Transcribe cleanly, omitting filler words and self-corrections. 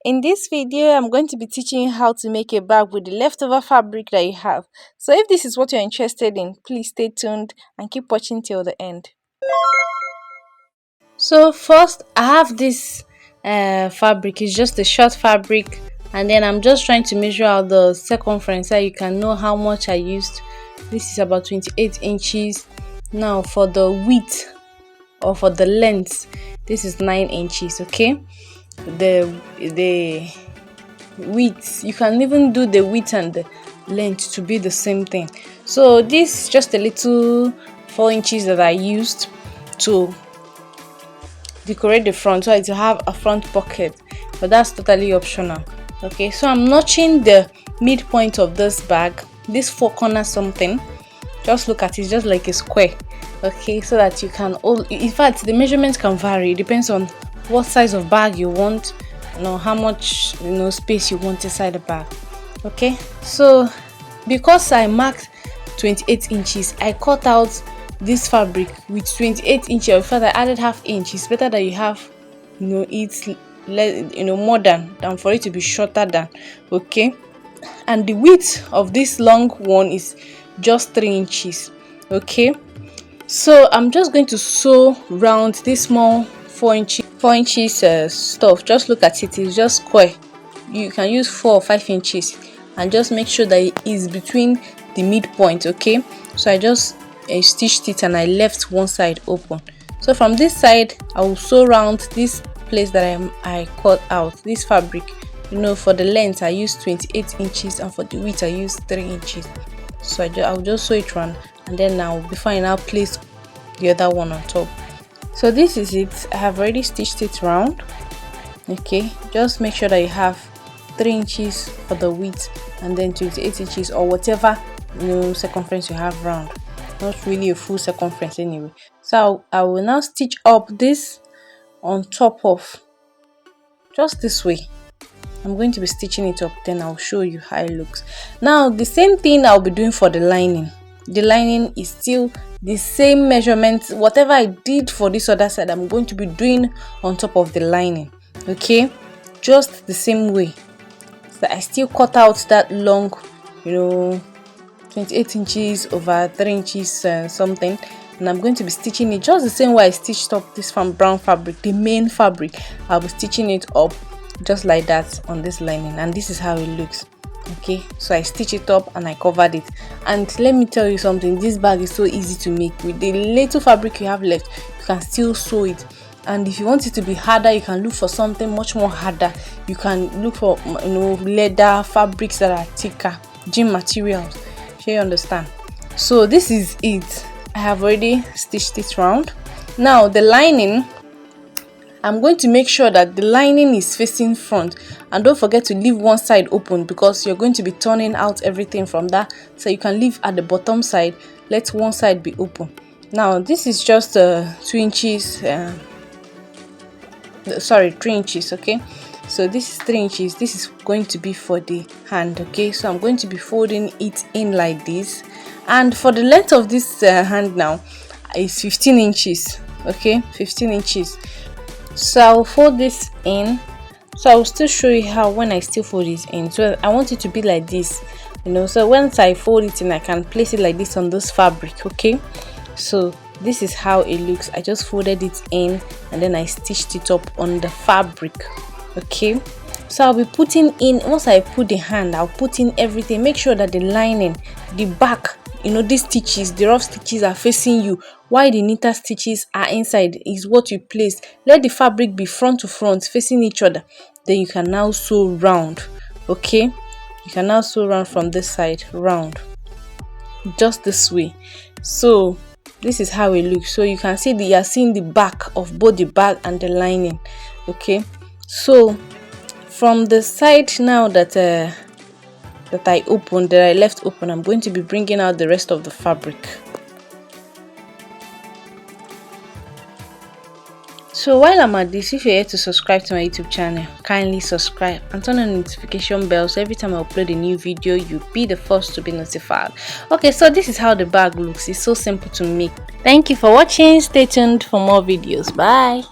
In this video, I'm going to be teaching you how to make a bag with the leftover fabric that you have. So if this is what you're interested in, please stay tuned and keep watching till the end. So first, I have this fabric. It's just a short fabric, and then I'm just trying to measure out the circumference so you can know how much I used. This is about 28 inches. Now for the width or for the length, this is 9 inches. Okay, the width, you can even do the width and the length to be the same thing. So this is just a little 4 inches that I used to decorate the front, so to have a front pocket, but that's totally optional. Okay, so I'm notching the midpoint of this bag, this 4 corner something. Just look at it, just like a square. Okay, so that you can in fact the measurements can vary. It depends on what size of bag you want, how much space you want inside the bag. Okay, so because I marked 28 inches, I cut out this fabric with 28 inches. In fact, I added half inch. It's better that you have it's more than for it to be shorter than. Okay, and the width of this long one is just 3 inches. Okay, so I'm just going to sew round this small 4 inches stuff. Just look at it, it's just square. You can use 4 or 5 inches and just make sure that it is between the midpoint. Okay, so I just stitched it and I left one side open. So from this side, I will sew round this place that I cut out this fabric. For the length I used 28 inches and for the width I used 3 inches. So I'll just sew it round, and then now before I now place the other one on top. So this is it. I have already stitched it round. Okay, just make sure that you have 3 inches for the width and then 28 inches or whatever circumference you have round. Not really a full circumference anyway. So I will now stitch up this on top of, just this way. I'm going to be stitching it up, then I'll show you how it looks. Now the same thing I'll be doing for the lining. The lining is still the same measurement. Whatever I did for this other side, I'm going to be doing on top of the lining. Okay, just the same way. So I still cut out that long 28 inches over 3 inches something, and I'm going to be stitching it just the same way I stitched up this from brown fabric, the main fabric. I'll be stitching it up just like that on this lining, and this is how it looks. Okay, so I stitch it up and I covered it. And let me tell you something, this bag is so easy to make. With the little fabric you have left, you can still sew it. And if you want it to be harder, you can look for something much more harder. You can look for leather fabrics that are thicker, gym materials. Sure, you understand? So this is it. I have already stitched it round. Now the lining, I'm going to make sure that the lining is facing front, and don't forget to leave one side open because you're going to be turning out everything from that. So you can leave at the bottom side, let one side be open. Now this is just 2 inches, 3 inches. Okay, so this is 3 inches. This is going to be for the hand. Okay, so I'm going to be folding it in like this, and for the length of this hand now is 15 inches. Okay, 15 inches. So I'll fold this in. So I will still show you how when I still fold it in. So I want it to be like this, so once I fold it in, I can place it like this on this fabric. Okay, so this is how it looks. I just folded it in and then I stitched it up on the fabric. Okay, so I'll be putting in, once I put the hand, I'll put in everything. Make sure that the lining, the back, these stitches, the rough stitches are facing you, while the neater stitches are inside is what you place. Let the fabric be front to front facing each other, then you can now sew round. Okay, you can now sew round from this side, round, just this way. So this is how it looks. So you can see you are seeing the back of both the bag and the lining. Okay, so from the side now that I left open, I'm going to be bringing out the rest of the fabric. So while I'm at this, if you're here to subscribe to my YouTube channel, kindly subscribe and turn on the notification bell so every time I upload a new video, you'll be the first to be notified. Okay, so this is how the bag looks. It's so simple to make. Thank you for watching. Stay tuned for more videos. Bye.